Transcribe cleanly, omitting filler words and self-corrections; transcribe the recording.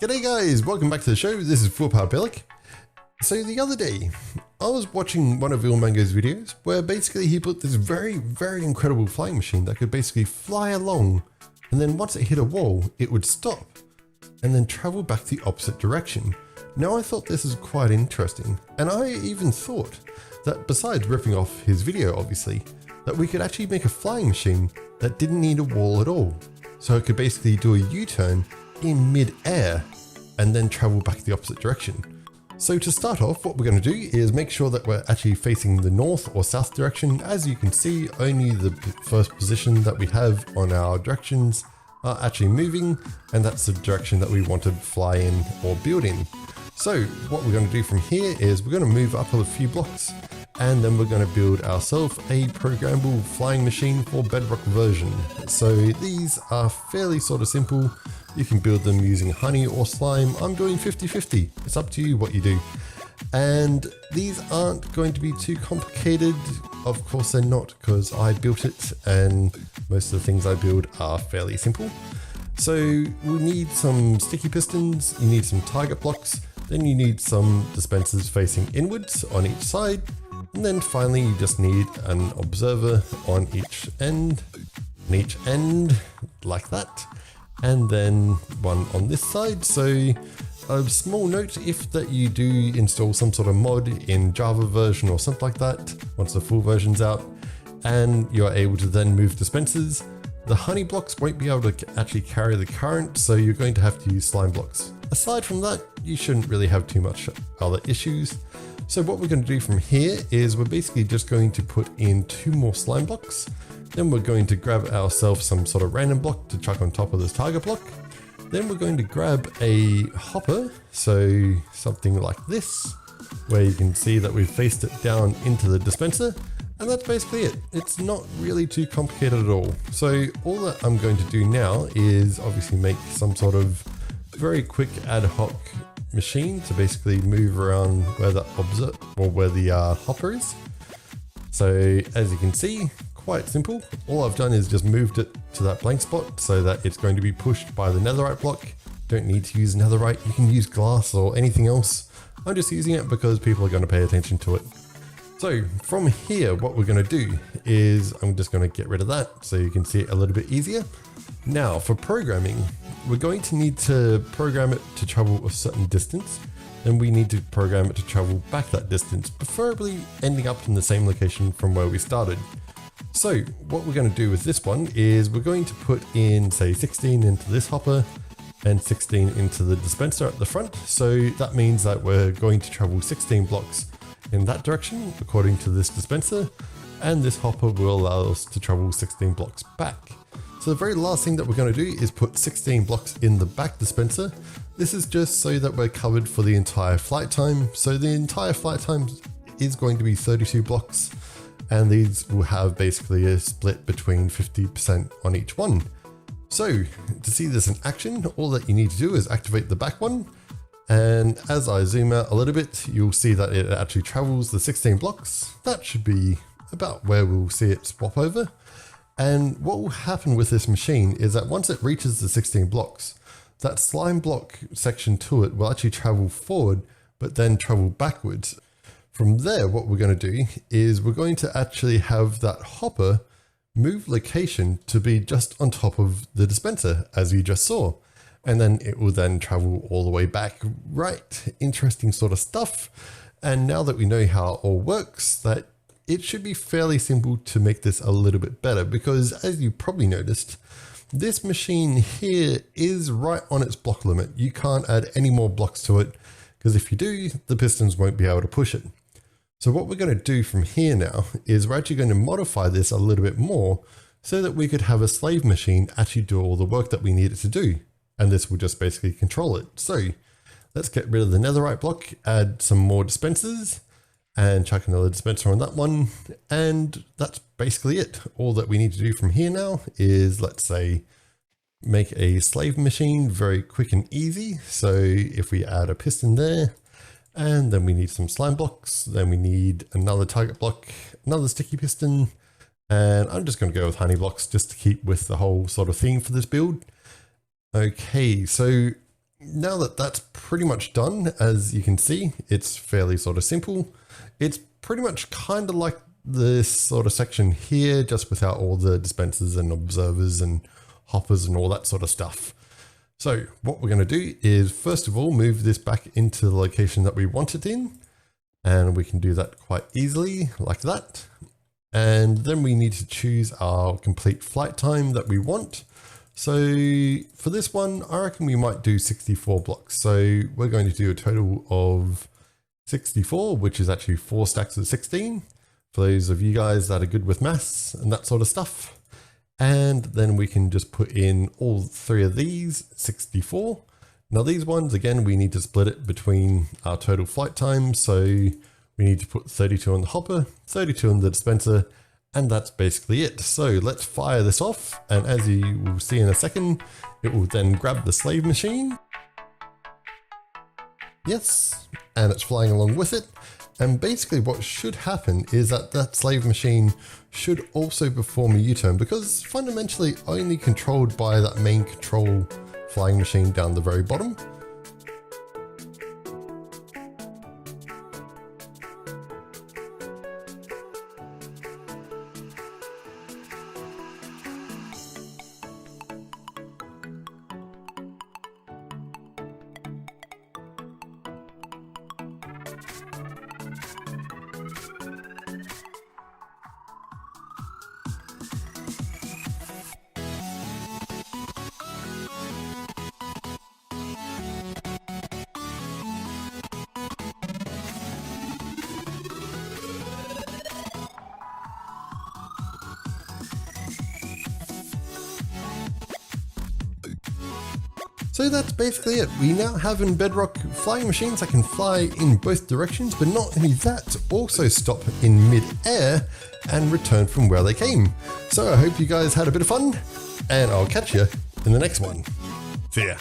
G'day guys, welcome back to the show. This is Full Power Pelic. So the other day, I was watching one of ilmango's videos where basically he built this very incredible flying machine that could basically fly along, and then once it hit a wall, it would stop and then travel back the opposite direction. Now I thought this is quite interesting, and I even thought that besides ripping off his video obviously, that we could actually make a flying machine that didn't need a wall at all. So it could basically do a U-turn in mid-air and then travel back the opposite direction. So to start off, what we're going to do is make sure that we're actually facing the north or south direction. As you can see, only the first position that we have on our directions are actually moving, and that's the direction that we want to fly in or build in. So what we're going to do from here is we're going to move up a few blocks, and then we're going to build ourselves a programmable flying machine for Bedrock version. So these are fairly sort of simple. You can build them using honey or slime. I'm doing 50-50. It's up to you what you do. And these aren't going to be too complicated. Of course they're not, because I built it and most of the things I build are fairly simple. So we need some sticky pistons, you need some target blocks, then you need some dispensers facing inwards on each side. And then finally you just need an observer on each end, like that. And then one on this side. So a small note, if that you do install some sort of mod in Java version or something like that, once the full version's out, and you're able to then move dispensers, the honey blocks won't be able to actually carry the current, so you're going to have to use slime blocks. Aside from that, you shouldn't really have too much other issues. So what we're going to do from here is we're basically just going to put in 2 more slime blocks. Then we're going to grab ourselves some sort of random block to chuck on top of this target block. Then we're going to grab a hopper, so something like this, where you can see that we've faced it down into the dispenser, and that's basically it. It's not really too complicated at all. So all that I'm going to do now is obviously make some sort of very quick ad hoc machine to basically move around where the hopper is. So as you can see, quite simple. All I've done is just moved it to that blank spot so that it's going to be pushed by the netherite block. Don't need to use netherite, you can use glass or anything else. I'm just using it because people are going to pay attention to it. So from here, what we're going to do is I'm just going to get rid of that so you can see it a little bit easier. Now for programming, we're going to need to program it to travel a certain distance. Then we need to program it to travel back that distance, preferably ending up in the same location from where we started. So what we're going to do with this one is we're going to put in, say, 16 into this hopper and 16 into the dispenser at the front. So that means that we're going to travel 16 blocks in that direction according to this dispenser, and this hopper will allow us to travel 16 blocks back. So the very last thing that we're going to do is put 16 blocks in the back dispenser. This is just so that we're covered for the entire flight time. So the entire flight time is going to be 32 blocks. And these will have basically a split between 50% on each one. So to see this in action, all that you need to do is activate the back one. And as I zoom out a little bit, you'll see that it actually travels the 16 blocks. That should be about where we'll see it swap over. And what will happen with this machine is that once it reaches the 16 blocks, that slime block section to it will actually travel forward, but then travel backwards. From there, what we're going to do is we're going to actually have that hopper move location to be just on top of the dispenser, as you just saw. And then it will then travel all the way back. Right, interesting sort of stuff. And now that we know how it all works, that it should be fairly simple to make this a little bit better, because as you probably noticed, this machine here is right on its block limit. You can't add any more blocks to it, because if you do, the pistons won't be able to push it. So what we're going to do from here now is we're actually going to modify this a little bit more so that we could have a slave machine actually do all the work that we need it to do. And this will just basically control it. So let's get rid of the netherite block, add some more dispensers and chuck another dispenser on that one. And that's basically it. All that we need to do from here now is, let's say, make a slave machine very quick and easy. So if we add a piston there, and then we need some slime blocks, then we need another target block, another sticky piston, and I'm just going to go with honey blocks just to keep with the whole sort of theme for this build. Okay, so Now that that's pretty much done, as you can see, it's fairly sort of simple. It's pretty much kind of like this sort of section here, just without all the dispensers and observers and hoppers and all that sort of stuff. So what we're going to do is first of all move this back into the location that we want it in, and we can do that quite easily like that. And then we need to choose our complete flight time that we want. So for this one, I reckon we might do 64 blocks. So we're going to do a total of 64, which is actually 4 stacks of 16 for those of you guys that are good with maths and that sort of stuff. And then we can just put in all 3 of these, 64. Now these ones, again, we need to split it between our total flight time. So we need to put 32 on the hopper, 32 on the dispenser, and that's basically it. So let's fire this off. And as you will see in a second, it will then grab the slave machine. Yes, and it's flying along with it. And basically what should happen is that that slave machine should also perform a U-turn, because fundamentally only controlled by that main control flying machine down the very bottom. So that's basically it. We now have in Bedrock flying machines that can fly in both directions, but not only that, also stop in mid-air and return from where they came. So I hope you guys had a bit of fun, and I'll catch you in the next one. See ya.